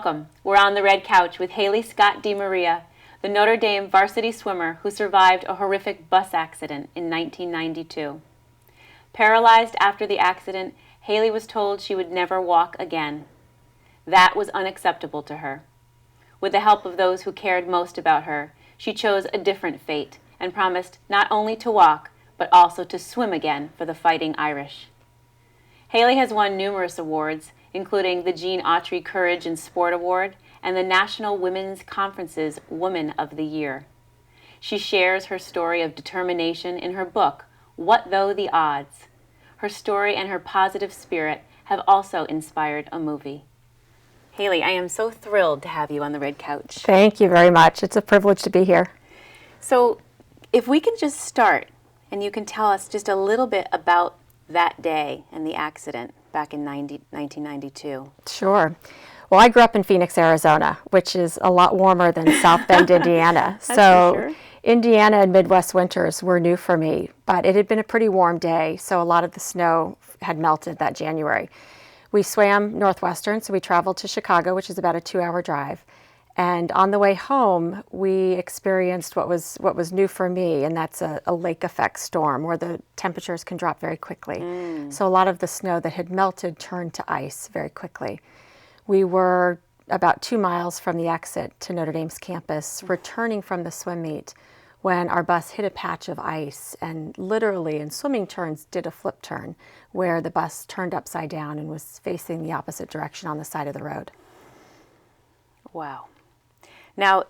Welcome. We're on the red couch with Haley Scott DeMaria, the Notre Dame Varsity swimmer who survived a horrific bus accident in 1992. Paralyzed after the accident, Haley was told she would never walk again. That was unacceptable to her. With the help of those who cared most about her, she chose a different fate and promised not only to walk, but also to swim again for the Fighting Irish. Haley has won numerous awards, including the Gene Autry Courage in Sport Award and the National Women's Conference's Woman of the Year. She shares her story of determination in her book, What Though the Odds? Her story and her positive spirit have also inspired a movie. Haley, I am so thrilled to have you on the red couch. Thank you very much. It's a privilege to be here. So if we can just start, and you can tell us just a little bit about that day and the accident back in 1992. Sure. Well, I grew up in Phoenix, Arizona, which is a lot warmer than South Bend, Indiana. That's for sure. Indiana and Midwest winters were new for me, but it had been a pretty warm day, so a lot of the snow had melted that January. We swam Northwestern, so we traveled to Chicago, which is about a 2-hour drive. And on the way home, we experienced what was new for me, and that's a lake effect storm where the temperatures can drop very quickly. So a lot of the snow that had melted turned to ice very quickly. We were about 2 miles from the exit to Notre Dame's campus, returning from the swim meet, when our bus hit a patch of ice and literally in swimming terms did a flip turn where the bus turned upside down and was facing the opposite direction on the side of the road. Wow. Now,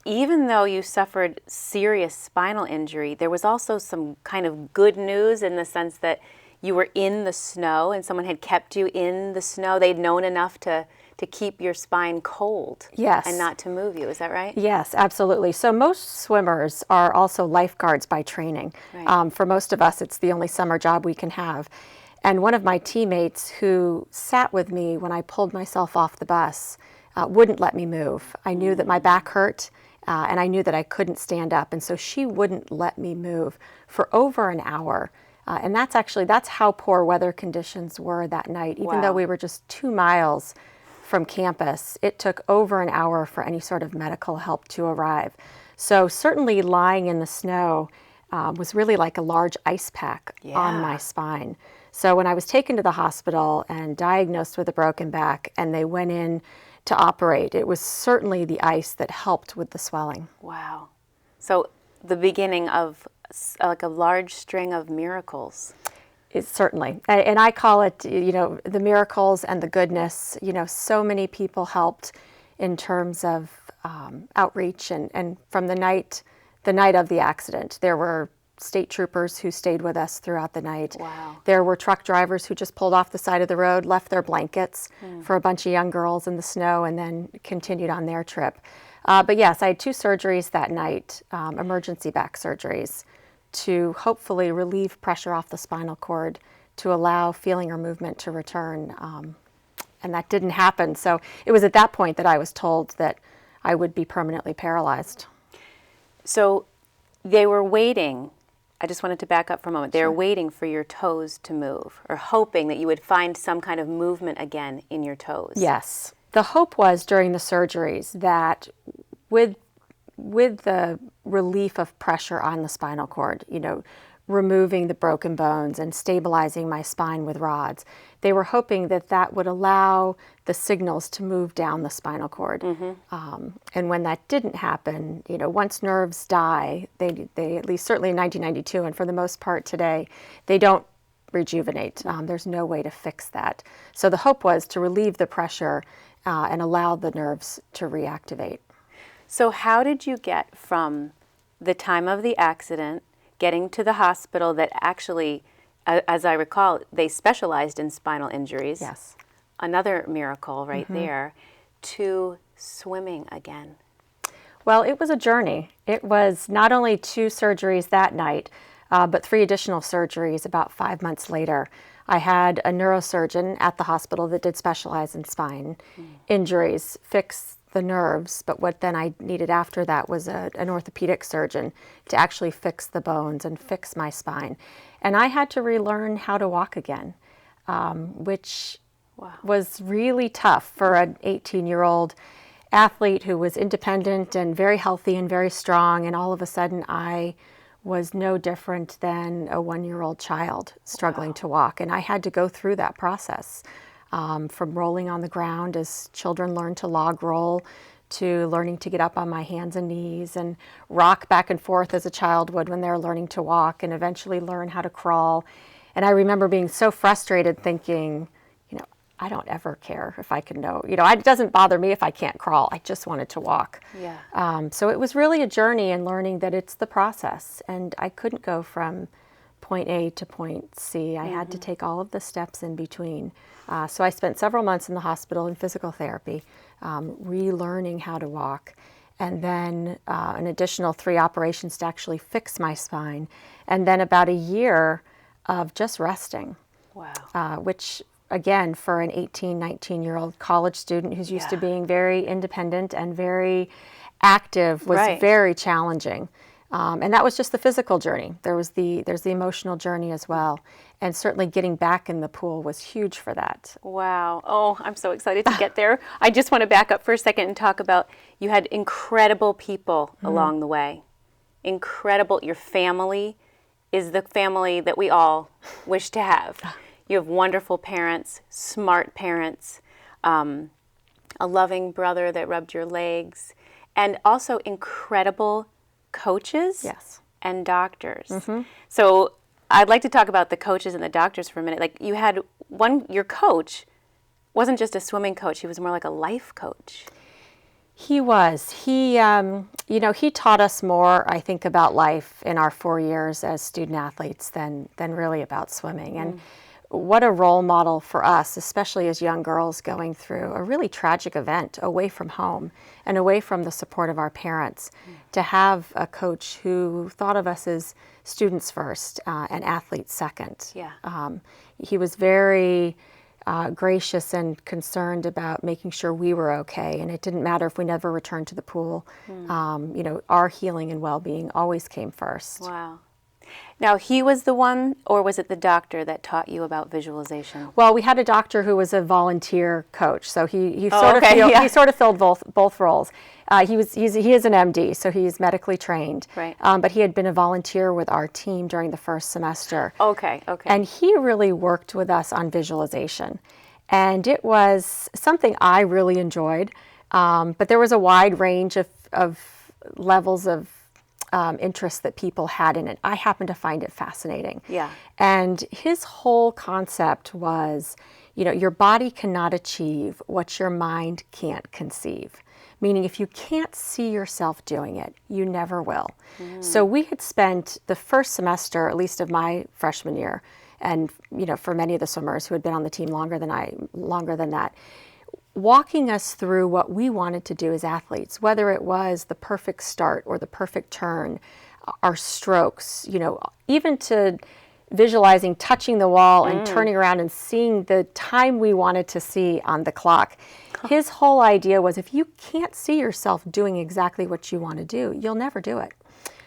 even though you suffered serious spinal injury, there was also some kind of good news in the sense that you were in the snow and someone had kept you in the snow. They'd known enough to keep your spine cold. Yes. And not to move you. Is that right? Yes, absolutely. So most swimmers are also lifeguards by training. Right. For most of us, it's the only summer job we can have. And one of my teammates who sat with me when I pulled myself off the bus wouldn't let me move. I knew that my back hurt and I knew that I couldn't stand up. And so she wouldn't let me move for over an hour. And that's how poor weather conditions were that night. Even though we were just 2 miles from campus, it took over an hour for any sort of medical help to arrive. So certainly lying in the snow was really like a large ice pack on my spine. So when I was taken to the hospital and diagnosed with a broken back and they went in to operate, it was certainly the ice that helped with the swelling. Wow. So the beginning of like a large string of miracles. It's certainly, and I call it, the miracles and the goodness. So many people helped in terms of outreach, and from the night of the accident, there were state troopers who stayed with us throughout the night. Wow. There were truck drivers who just pulled off the side of the road, left their blankets for a bunch of young girls in the snow, and then continued on their trip. But yes, I had 2 surgeries that night, emergency back surgeries, to hopefully relieve pressure off the spinal cord to allow feeling or movement to return. And that didn't happen. So it was at that point that I was told that I would be permanently paralyzed. So they were waiting. I just wanted to back up for a moment. They were waiting for your toes to move, or hoping that you would find some kind of movement again in your toes. Yes. The hope was during the surgeries that with the relief of pressure on the spinal cord, removing the broken bones and stabilizing my spine with rods, they were hoping that would allow the signals to move down the spinal cord. And when that didn't happen, once nerves die, they at least certainly in 1992 and for the most part today, they don't rejuvenate. There's no way to fix that. So the hope was to relieve the pressure and allow the nerves to reactivate. So how did you get from the time of the accident, getting to the hospital that actually, as I recall, they specialized in spinal injuries. Yes. Another miracle right there, to swimming again? Well, it was a journey. It was not only 2 surgeries that night, but 3 additional surgeries about 5 months later. I had a neurosurgeon at the hospital that did specialize in spine injuries, fix the nerves, but what then I needed after that was an orthopedic surgeon to actually fix the bones and fix my spine. And I had to relearn how to walk again, which was really tough for an 18-year-old athlete who was independent and very healthy and very strong, and all of a sudden I was no different than a 1-year-old child struggling to walk. And I had to go through that process, from rolling on the ground as children learn to log roll, to learning to get up on my hands and knees and rock back and forth as a child would when they're learning to walk, and eventually learn how to crawl. And I remember being so frustrated thinking, I don't ever care if I can know, it doesn't bother me if I can't crawl. I just wanted to walk. So it was really a journey in learning that it's the process, and I couldn't go from point A to point C. I had to take all of the steps in between. So I spent several months in the hospital in physical therapy, relearning how to walk, and then an additional 3 operations to actually fix my spine, and then about a year of just resting. Which, again, for an 18, 19-year-old college student who's used to being very independent and very active, was very challenging. And that was just the physical journey. There's the emotional journey as well. And certainly getting back in the pool was huge for that. Wow. Oh, I'm so excited to get there. I just want to back up for a second and talk about, you had incredible people along the way. Incredible. Your family is the family that we all wish to have. You have wonderful parents, smart parents, a loving brother that rubbed your legs, and also incredible coaches and doctors. So I'd like to talk about the coaches and the doctors for a minute. Like, you had your coach wasn't just a swimming coach, he was more like a life coach. He was. He taught us more, I think, about life in our 4 years as student athletes than really about swimming. And what a role model for us, especially as young girls going through a really tragic event away from home and away from the support of our parents, to have a coach who thought of us as students first and athletes second. He was very gracious and concerned about making sure we were okay, and it didn't matter if we never returned to the pool. Our healing and well-being always came first. Wow. Now, he was the one, or was it the doctor that taught you about visualization? Well, we had a doctor who was a volunteer coach, so he sort of filled both roles. He is an MD, so he's medically trained. But he had been a volunteer with our team during the first semester. And he really worked with us on visualization, and it was something I really enjoyed. But there was a wide range of levels of interest that people had in it. I happen to find it fascinating. And his whole concept was, your body cannot achieve what your mind can't conceive. Meaning, if you can't see yourself doing it, you never will. So we had spent the first semester, at least of my freshman year, and for many of the swimmers who had been on the team longer than that, walking us through what we wanted to do as athletes, whether it was the perfect start or the perfect turn, our strokes, even to visualizing touching the wall and turning around and seeing the time we wanted to see on the clock. His whole idea was, if you can't see yourself doing exactly what you want to do, you'll never do it.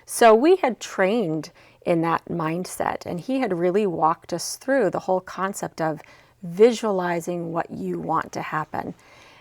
So we had trained in that mindset, and he had really walked us through the whole concept of visualizing what you want to happen.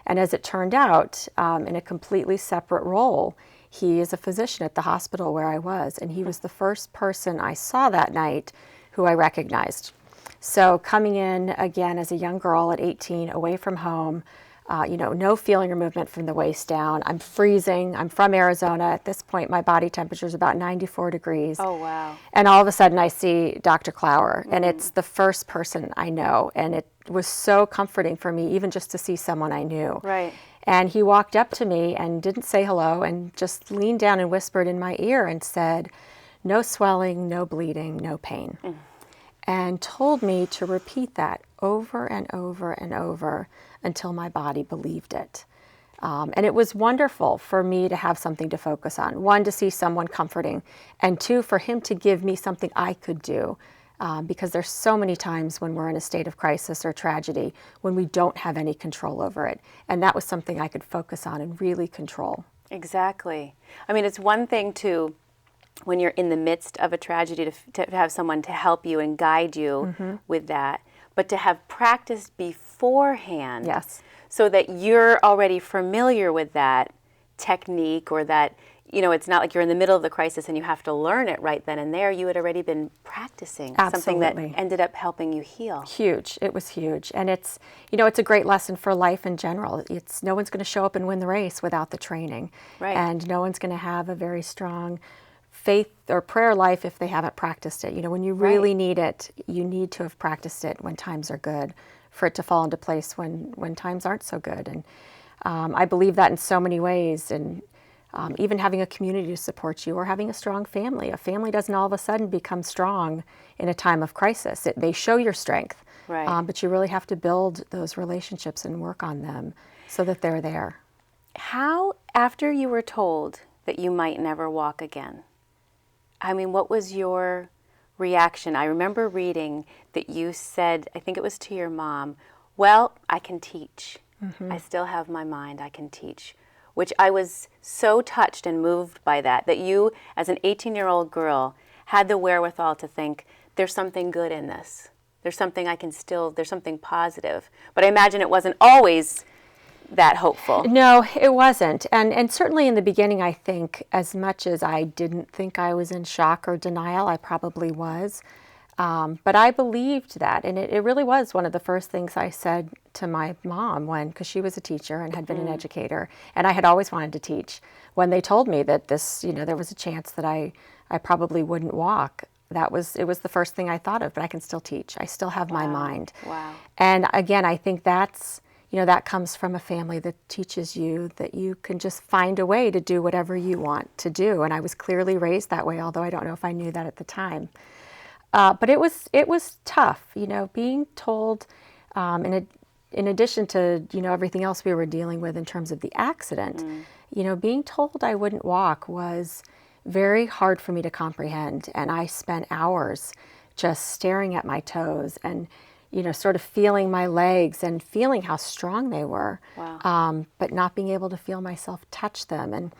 And as it turned out, in a completely separate role, he is a physician at the hospital where I was, and he was the first person I saw that night who I recognized. So coming in again as a young girl at 18, away from home, no feeling or movement from the waist down. I'm freezing. I'm from Arizona. At this point, my body temperature is about 94 degrees. Oh, wow. And all of a sudden, I see Dr. Clower, and it's the first person I know. And it was so comforting for me, even just to see someone I knew. And he walked up to me and didn't say hello, and just leaned down and whispered in my ear and said, "No swelling, no bleeding, no pain." And told me to repeat that over and over and over until my body believed it. And it was wonderful for me to have something to focus on. One, to see someone comforting, and two, for him to give me something I could do. Because there's so many times when we're in a state of crisis or tragedy when we don't have any control over it. And that was something I could focus on and really control. Exactly. I mean, it's one thing to, when you're in the midst of a tragedy, to have someone to help you and guide you with that. but to have practiced beforehand, Yes. so that you're already familiar with that technique, or that, it's not like you're in the middle of the crisis and you have to learn it right then and there. You had already been practicing something that Absolutely. ended up helping you heal. Huge. It was huge. And it's, it's a great lesson for life in general. It's no one's going to show up and win the race without the training. Right. And no one's going to have a very strong faith or prayer life if they haven't practiced it. When you really need it, you need to have practiced it when times are good for it to fall into place when times aren't so good. And I believe that in so many ways. And even having a community to support you, or having a strong family. A family doesn't all of a sudden become strong in a time of crisis. They show your strength, Right. but you really have to build those relationships and work on them so that they're there. How, after you were told that you might never walk again, what was your reaction? I remember reading that you said, I think it was to your mom, well, I can teach. I still have my mind, I can teach. Which I was so touched and moved by that you, as an 18-year-old girl, had the wherewithal to think, there's something good in this. There's something there's something positive. But I imagine it wasn't always that hopeful. No, it wasn't. And certainly in the beginning, I think, as much as I didn't think I was in shock or denial, I probably was. But I believed that. And it really was one of the first things I said to my mom because she was a teacher and had been an educator. And I had always wanted to teach. When they told me that there was a chance that I probably wouldn't walk, it was the first thing I thought of, but I can still teach. I still have my mind. Wow. And again, I think that's, that comes from a family that teaches you that you can just find a way to do whatever you want to do. And I was clearly raised that way, although I don't know if I knew that at the time. But it was tough, being told, in addition to, everything else we were dealing with in terms of the accident, being told I wouldn't walk was very hard for me to comprehend. And I spent hours just staring at my toes and, sort of feeling my legs and feeling how strong they were, Wow. but not being able to feel myself touch them. And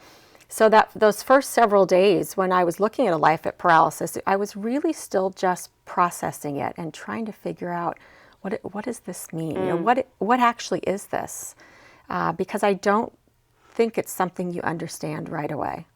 so those first several days when I was looking at a life at paralysis, I was really still just processing it and trying to figure out what does this mean? What actually is this? Because I don't think it's something you understand right away.